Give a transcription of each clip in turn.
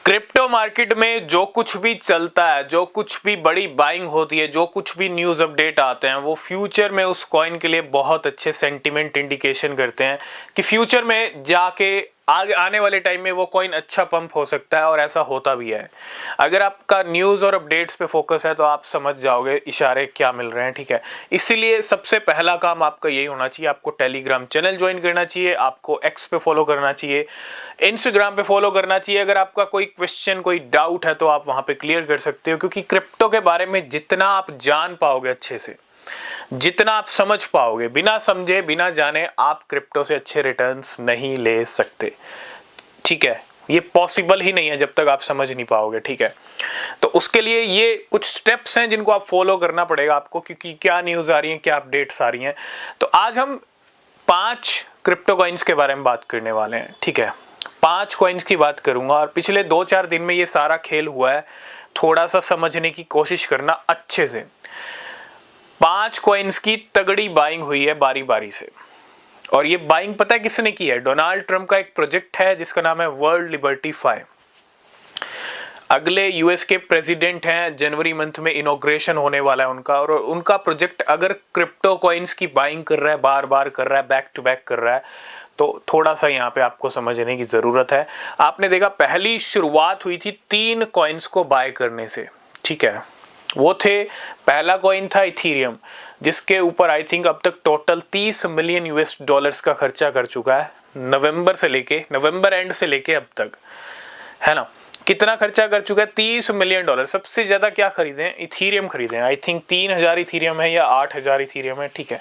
Crypto market में जो कुछ भी चलता है, जो कुछ भी बड़ी बाइंग होती है, जो कुछ भी न्यूज़ अपडेट आते हैं, वो फ्यूचर में उस कॉइन के लिए बहुत अच्छे सेंटीमेंट इंडिकेशन करते हैं कि फ्यूचर में जाके आगे आने वाले टाइम में वो कॉइन अच्छा पंप हो सकता है, और ऐसा होता भी है। अगर आपका न्यूज़ और अपडेट्स पे फोकस है तो आप समझ जाओगे इशारे क्या मिल रहे हैं, ठीक है। इसीलिए सबसे पहला काम आपका यही होना चाहिए, आपको टेलीग्राम चैनल ज्वाइन करना चाहिए, आपको एक्स पे फॉलो करना चाहिए, इंस्टाग्राम पे फॉलो करना चाहिए। अगर आपका कोई क्वेश्चन, कोई डाउट है तो आप वहां पे क्लियर कर सकते हो, क्योंकि क्रिप्टो के बारे में जितना आप जान पाओगे अच्छे से, जितना आप समझ पाओगे, बिना समझे बिना जाने आप क्रिप्टो से अच्छे रिटर्न्स नहीं ले सकते, ठीक है। ये पॉसिबल ही नहीं है जब तक आप समझ नहीं पाओगे, ठीक है। तो उसके लिए ये कुछ स्टेप्स हैं जिनको आप फॉलो करना पड़ेगा आपको, क्योंकि क्या न्यूज़ आ रही है, क्या अपडेट्स आ रही हैं। तो आज हम 5 क्रिप्टो कॉइन्स के बारे में बात करने वाले हैं, ठीक है। 5 कॉइन्स की बात करूंगा, और पिछले 2-4 दिन में ये सारा खेल हुआ है, थोड़ा सा समझने की कोशिश करना अच्छे से। 5 कॉइन्स की तगड़ी बाइंग हुई है बारी बारी से, और ये बाइंग पता है किसने की है? डोनाल्ड ट्रंप का एक प्रोजेक्ट है जिसका नाम है वर्ल्ड लिबर्टी फाई। अगले यूएस के प्रेसिडेंट हैं, जनवरी मंथ में इनॉग्रेशन होने वाला है उनका, और उनका प्रोजेक्ट अगर क्रिप्टो कॉइन्स की बाइंग कर रहा है, बार बार कर रहा है, बैक टू बैक कर रहा है, तो थोड़ा सा यहाँ पे आपको समझने की जरूरत है। आपने देखा पहली शुरुआत हुई थी 3 कॉइन्स को बाय करने से, ठीक है। वो थे, पहला कॉइन था इथीरियम, जिसके ऊपर आई थिंक अब तक टोटल 30 मिलियन यूएस डॉलर्स का खर्चा कर चुका है, नवंबर एंड से लेके अब तक, है ना। कितना खर्चा कर चुका है? 30 मिलियन डॉलर। सबसे ज्यादा क्या खरीदे हैं? इथीरियम खरीदे हैं। आई थिंक 3000 इथीरियम है या 8000 इथीरियम है, ठीक है,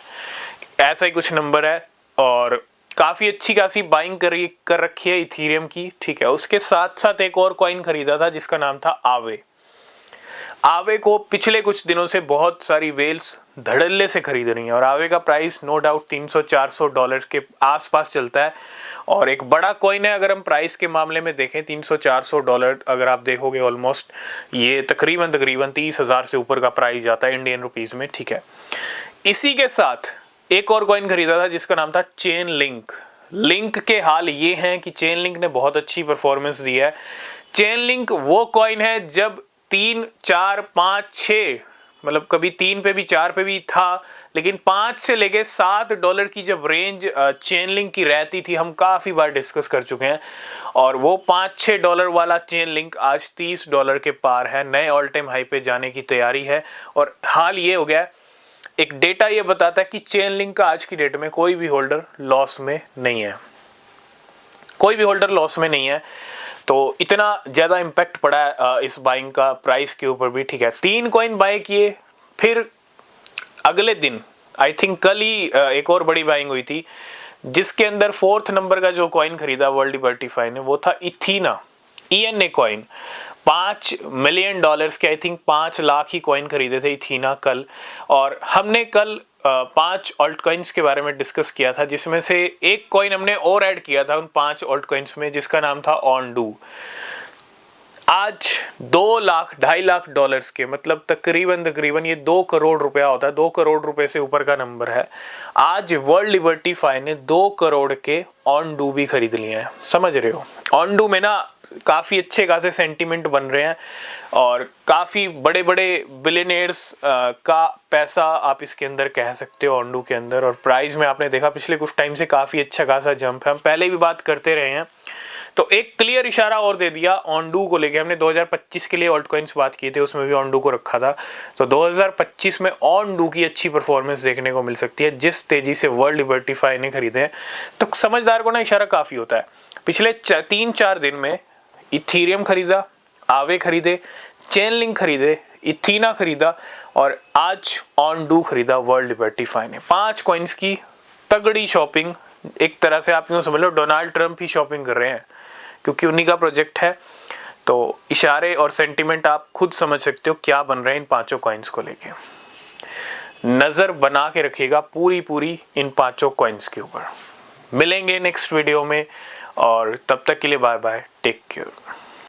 ऐसा ही कुछ नंबर है। और काफी अच्छी खासी बाइंग कर रखी है इथीरियम की, ठीक है। उसके साथ साथ एक और कॉइन खरीदा था जिसका नाम था आवे को पिछले कुछ दिनों से बहुत सारी वेल्स धड़ल्ले से खरीद रही हैं, और आवे का प्राइस नो डाउट 300-400 डॉलर के आसपास चलता है, और एक बड़ा कॉइन है। अगर हम प्राइस के मामले में देखें 300-400 डॉलर अगर आप देखोगे, ऑलमोस्ट ये तकरीबन 30,000 से ऊपर का प्राइस जाता है इंडियन रुपीज में, ठीक है। इसी के साथ एक और कॉइन खरीदा था जिसका नाम था चेन लिंक के हाल ये हैं कि चेन लिंक ने बहुत अच्छी परफॉर्मेंस दी है। चेन लिंक वो कॉइन है जब 3, 4, 5, 6, मतलब कभी 3 पे भी 4 पे भी था, लेकिन 5 से लेके 7 डॉलर की जब रेंज चेन लिंक की रहती थी, हम काफी बार डिस्कस कर चुके हैं, और वो 5-6 डॉलर वाला चेन लिंक आज 30 डॉलर के पार है, नए ऑल टाइम हाई पे जाने की तैयारी है। और हाल ये हो गया है, एक डेटा ये बताता है कि चेन लिंक का आज की डेट में कोई भी होल्डर लॉस में नहीं है, कोई भी होल्डर लॉस में नहीं है। तो इतना ज्यादा इम्पैक्ट पड़ा है इस बाइंग का प्राइस के ऊपर भी, ठीक है। 3 कॉइन बाय किए, फिर अगले दिन आई थिंक कल ही एक और बड़ी बाइंग हुई थी, जिसके अंदर 4th नंबर का जो कॉइन खरीदा वर्ल्ड लिबर्टी फाई ने, वो था इथीना, ENA कॉइन। 5 मिलियन डॉलर्स के I think 5 lakh he coin खरीदे थे इथीना कल। और हमने कल 5 ऑल्ट कॉइन्स के बारे में डिस्कस किया था, जिसमें से एक कॉइन हमने और ऐड किया था उन 5 ऑल्ट कॉइन्स में, जिसका नाम था ऑनडू। आज 2 लाख 2.5 लाख डॉलर्स के, मतलब तकरीबन ये 2 करोड़ रुपया होता है, 2 करोड़ रुपए से ऊपर का नंबर है। आज वर्ल्ड लिबर्टी फाई ने 2 करोड़ के ऑनडू भी खरीद लिए हैं, समझ रहे हो। ऑनडू में ना काफी अच्छे खासे सेंटीमेंट बन रहे हैं, और काफी बड़े बड़े बिलियनियर्स का पैसा आप इसके अंदर कह सकते हो ऑनडू के अंदर। और प्राइस में आपने देखा पिछले कुछ टाइम से काफी अच्छा खासा जंप है, हम पहले भी बात करते रहे हैं। तो एक क्लियर इशारा और दे दिया ऑनडू को लेके। हमने 2025 के लिए ऑल्ट कॉइन्स बात की थी, उसमें भी ऑनडू को रखा था। तो 2025 में ऑनडू की अच्छी परफॉर्मेंस देखने को मिल सकती है, जिस तेजी से वर्ल्ड लिबर्टी फाई ने खरीदे हैं। तो समझदार को ना इशारा काफी होता है। पिछले 3-4 दिन में इथीरियम खरीदा, आवे खरीदे, चेन लिंक खरीदे, इथीना खरीदा, और आज ऑनडू खरीदा वर्ल्ड लिबर्टी फाई ने। 5 कॉइन्स की तगड़ी शॉपिंग, एक तरह से आप यूं समझ लो डोनाल्ड ट्रंप ही शॉपिंग कर रहे हैं, क्योंकि उन्हीं का प्रोजेक्ट है। तो इशारे और सेंटीमेंट आप खुद समझ सकते हो क्या बन रहे हैं इन 5 कॉइन्स को लेके। नजर बना के रखिएगा पूरी इन 5 कॉइन्स के ऊपर। मिलेंगे नेक्स्ट वीडियो में, और तब तक के लिए बाय बाय, टेक केयर।